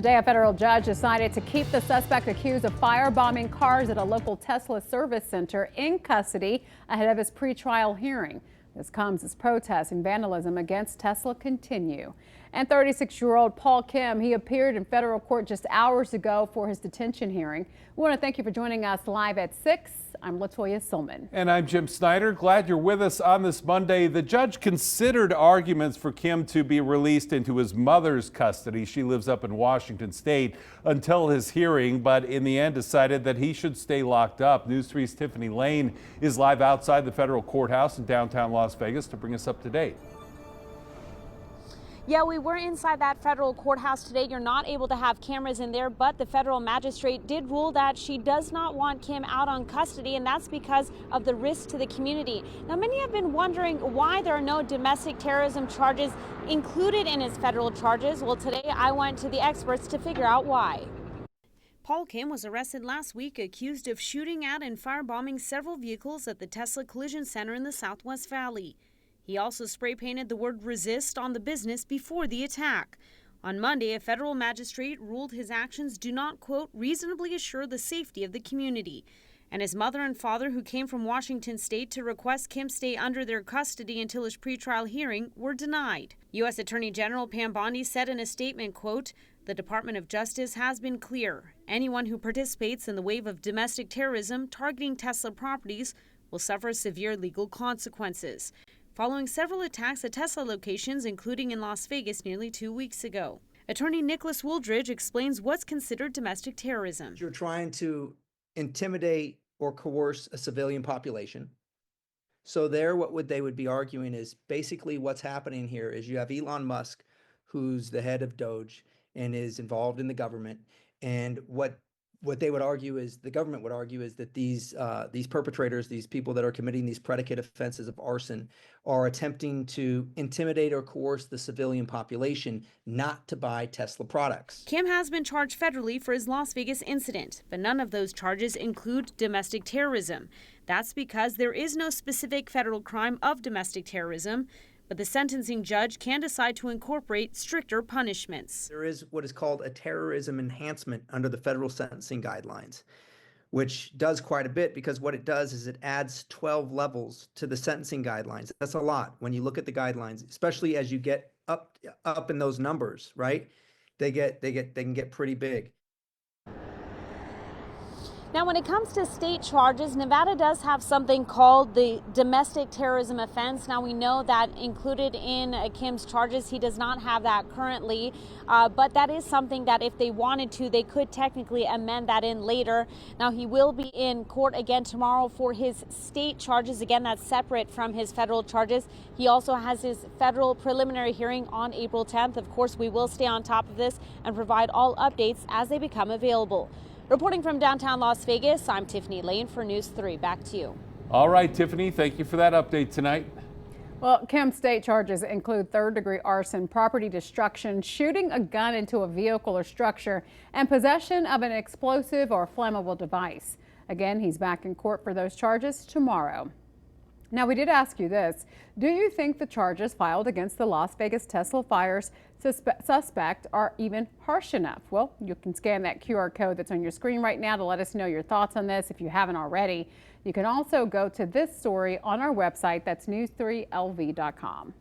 Today, a federal judge decided to keep the suspect accused of firebombing cars at a local Tesla service center in custody ahead of his pretrial hearing. This comes as protests and vandalism against Tesla continue. And 36-year-old Paul Kim, he appeared in federal court just hours ago for his detention hearing. We want to thank you for joining us live at 6. I'm Latoya Silman. And I'm Jim Snyder. Glad you're with us on this Monday. The judge considered arguments for Kim to be released into his mother's custody. She lives up in Washington State until his hearing, but in the end decided that he should stay locked up. News 3's Tiffany Lane is live outside the federal courthouse in downtown Las Vegas to bring us up to date. Yeah, we were inside that federal courthouse today. You're not able to have cameras in there, but the federal magistrate did rule that she does not want Kim out on custody, and that's because of the risk to the community. Now, many have been wondering why there are no domestic terrorism charges included in his federal charges. Well, today I went to the experts to figure out why. Paul Kim was arrested last week accused of shooting at and firebombing several vehicles at the Tesla Collision Center in the Southwest Valley. He also spray painted the word resist on the business before the attack. On Monday, a federal magistrate ruled his actions do not, quote, reasonably assure the safety of the community. And his mother and father, who came from Washington State to request Kim stay under their custody until his pretrial hearing, were denied. U.S. Attorney General Pam Bondi said in a statement, quote, the Department of Justice has been clear. Anyone who participates in the wave of domestic terrorism targeting Tesla properties will suffer severe legal consequences, following several attacks at Tesla locations, including in Las Vegas nearly 2 weeks ago. Attorney Nicholas Wooldridge explains what's considered domestic terrorism. You're trying to intimidate or coerce a civilian population. So what they would be arguing is basically what's happening here is you have Elon Musk, who's the head of Doge and is involved in the government. And what they would argue is, the government would argue, is that these perpetrators, these people that are committing these predicate offenses of arson, are attempting to intimidate or coerce the civilian population not to buy Tesla products. Kim has been charged federally for his Las Vegas incident, but none of those charges include domestic terrorism. That's because there is no specific federal crime of domestic terrorism, but the sentencing judge can decide to incorporate stricter punishments. There is what is called a terrorism enhancement under the federal sentencing guidelines, which does quite a bit, because what it does is it adds 12 levels to the sentencing guidelines. That's a lot when you look at the guidelines, especially as you get up in those numbers, right? They can get pretty big. Now, when it comes to state charges, Nevada does have something called the domestic terrorism offense. Now, we know that included in Kim's charges, he does not have that currently, but that is something that if they wanted to, they could technically amend that in later. Now, he will be in court again tomorrow for his state charges. Again, that's separate from his federal charges. He also has his federal preliminary hearing on April 10th. Of course, we will stay on top of this and provide all updates as they become available. Reporting from downtown Las Vegas, I'm Tiffany Lane for News 3. Back to you. All right, Tiffany, thank you for that update tonight. Well, Kim's state charges include third-degree arson, property destruction, shooting a gun into a vehicle or structure, and possession of an explosive or flammable device. Again, he's back in court for those charges tomorrow. Now, we did ask you this. Do you think the charges filed against the Las Vegas Tesla fires suspect are even harsh enough? Well, you can scan that QR code that's on your screen right now to let us know your thoughts on this if you haven't already. You can also go to this story on our website. That's news3lv.com.